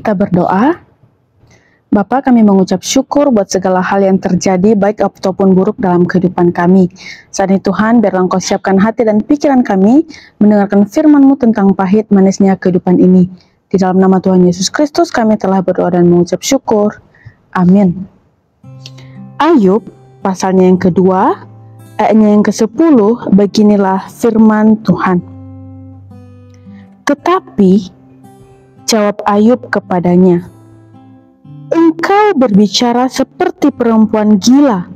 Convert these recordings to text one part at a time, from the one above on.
Kita berdoa. Bapa, kami mengucap syukur buat segala hal yang terjadi, baik ataupun buruk dalam kehidupan kami. Saat ini Tuhan, biarlah Engkau siapkan hati dan pikiran kami, mendengarkan firman-Mu tentang pahit manisnya kehidupan ini. Di dalam nama Tuhan Yesus Kristus, kami telah berdoa dan mengucap syukur. Amin. Ayub, pasalnya yang kedua, ayatnya yang ke-10, beginilah firman Tuhan. Tetapi, jawab Ayub kepadanya, Engkau berbicara seperti perempuan gila.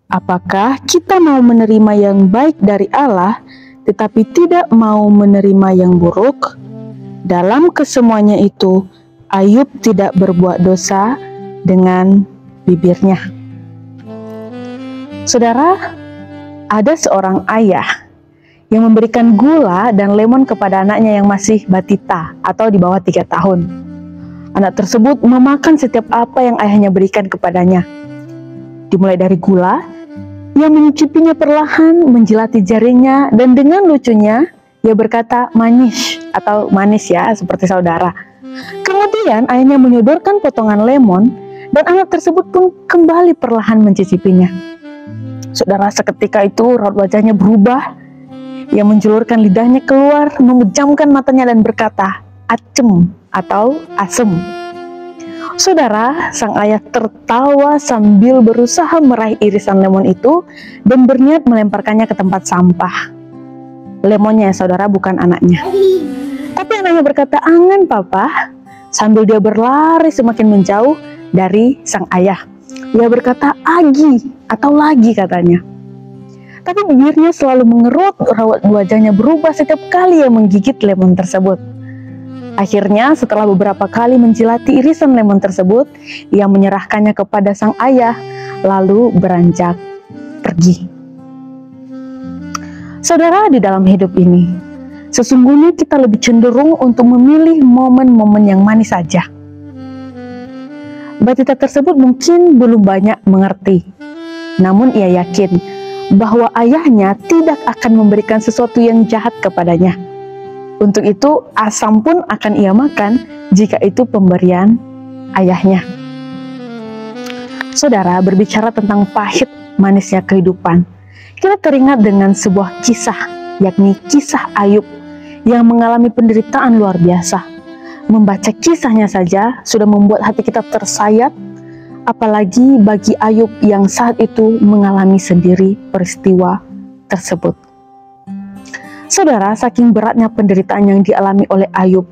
Apakah kita mau menerima yang baik dari Allah, tetapi tidak mau menerima yang buruk? Dalam kesemuanya itu, Ayub tidak berbuat dosa dengan bibirnya. Saudara, ada seorang ayah yang memberikan gula dan lemon kepada anaknya yang masih batita atau di bawah 3 tahun. Anak tersebut memakan setiap apa yang ayahnya berikan kepadanya. Dimulai dari gula, ia menyicipinya perlahan, menjilati jarinya, dan dengan lucunya, ia berkata manis atau manis ya, seperti saudara. Kemudian ayahnya menyodorkan potongan lemon, dan anak tersebut pun kembali perlahan mencicipinya. Saudara, seketika itu raut wajahnya berubah. Ia menjulurkan lidahnya keluar, memejamkan matanya dan berkata, acem atau asem. Saudara, sang ayah tertawa sambil berusaha meraih irisan lemon itu dan berniat melemparkannya ke tempat sampah. Lemonnya, saudara, bukan anaknya. Tapi anaknya berkata, angan papa, sambil dia berlari semakin menjauh dari sang ayah. Ia berkata, agi atau lagi katanya. Tapi bibirnya selalu mengerut, raut wajahnya berubah setiap kali ia menggigit lemon tersebut. Akhirnya setelah beberapa kali menjilati irisan lemon tersebut, ia menyerahkannya kepada sang ayah, lalu beranjak pergi. Saudara, di dalam hidup ini, sesungguhnya kita lebih cenderung untuk memilih momen-momen yang manis saja. Batita tersebut mungkin belum banyak mengerti, namun ia yakin bahwa ayahnya tidak akan memberikan sesuatu yang jahat kepadanya. Untuk itu, asam pun akan ia makan jika itu pemberian ayahnya. Saudara, berbicara tentang pahit manisnya kehidupan, kita teringat dengan sebuah kisah, yakni kisah Ayub yang mengalami penderitaan luar biasa. Membaca kisahnya saja sudah membuat hati kita tersayat, apalagi bagi Ayub yang saat itu mengalami sendiri peristiwa tersebut. Saudara, saking beratnya penderitaan yang dialami oleh Ayub,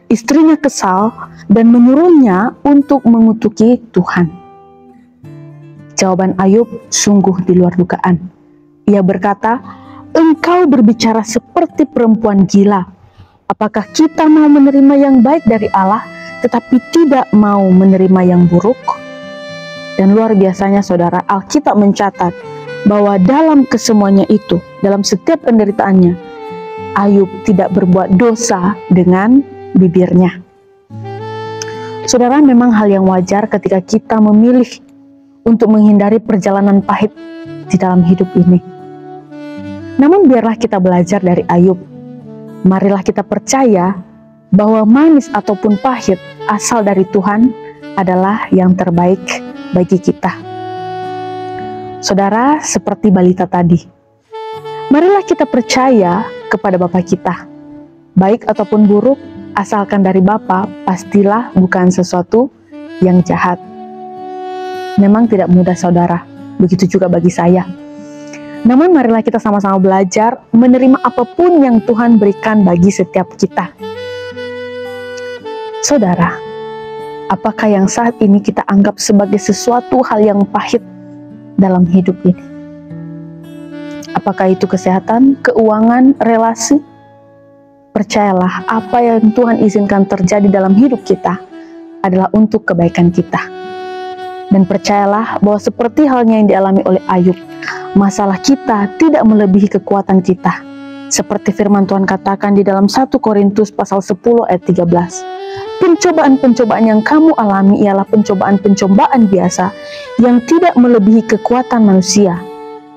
istrinya kesal dan menyuruhnya untuk mengutuki Tuhan. Jawaban Ayub sungguh di luar dugaan. Ia berkata, engkau berbicara seperti perempuan gila. Apakah kita mau menerima yang baik dari Allah, tetapi tidak mau menerima yang buruk? Dan luar biasanya saudara, Alkitab mencatat bahwa dalam kesemuanya itu, dalam setiap penderitaannya, Ayub tidak berbuat dosa dengan bibirnya. Saudara, memang hal yang wajar ketika kita memilih untuk menghindari perjalanan pahit di dalam hidup ini. Namun biarlah kita belajar dari Ayub. Marilah kita percaya bahwa manis ataupun pahit asal dari Tuhan adalah yang terbaik bagi kita. Saudara, seperti balita tadi, marilah kita percaya kepada Bapa kita. Baik ataupun buruk, asalkan dari Bapa, pastilah bukan sesuatu yang jahat. Memang tidak mudah saudara, begitu juga bagi saya. Namun marilah kita sama-sama belajar menerima apapun yang Tuhan berikan bagi setiap kita. Saudara, apakah yang saat ini kita anggap sebagai sesuatu hal yang pahit dalam hidup ini? Apakah itu kesehatan, keuangan, relasi? Percayalah, apa yang Tuhan izinkan terjadi dalam hidup kita adalah untuk kebaikan kita. Dan percayalah bahwa seperti halnya yang dialami oleh Ayub, masalah kita tidak melebihi kekuatan kita. Seperti firman Tuhan katakan di dalam 1 Korintus pasal 10 ayat 13. Pencobaan-pencobaan yang kamu alami ialah pencobaan-pencobaan biasa yang tidak melebihi kekuatan manusia.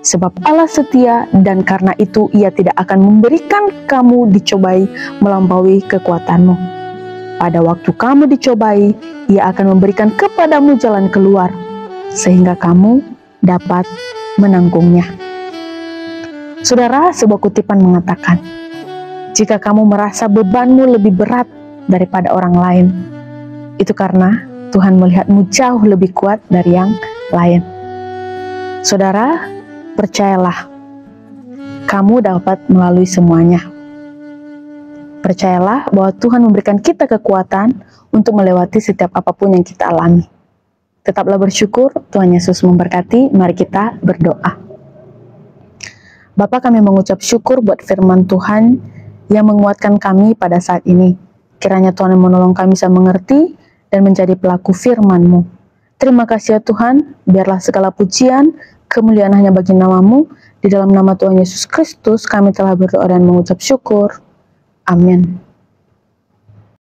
Sebab Allah setia dan karena itu Ia tidak akan memberikan kamu dicobai melampaui kekuatanmu. pada waktu kamu dicobai, Ia akan memberikan kepadamu jalan keluar, sehingga kamu dapat menanggungnya. Saudara, sebuah kutipan mengatakan, jika kamu merasa bebanmu lebih berat daripada orang lain, itu karena Tuhan melihatmu jauh lebih kuat dari yang lain. Saudara, percayalah, kamu dapat melalui semuanya. Percayalah bahwa Tuhan memberikan kita kekuatan untuk melewati setiap apapun yang kita alami. Tetaplah bersyukur, Tuhan Yesus memberkati. Mari kita berdoa. Bapa, kami mengucap syukur buat firman Tuhan yang menguatkan kami pada saat ini. Kiranya Tuhan menolong kami bisa mengerti dan menjadi pelaku firman-Mu. Terima kasih ya Tuhan, biarlah segala pujian, kemuliaan hanya bagi nama-Mu. Di dalam nama Tuhan Yesus Kristus kami telah berdoa dan mengucap syukur. Amin.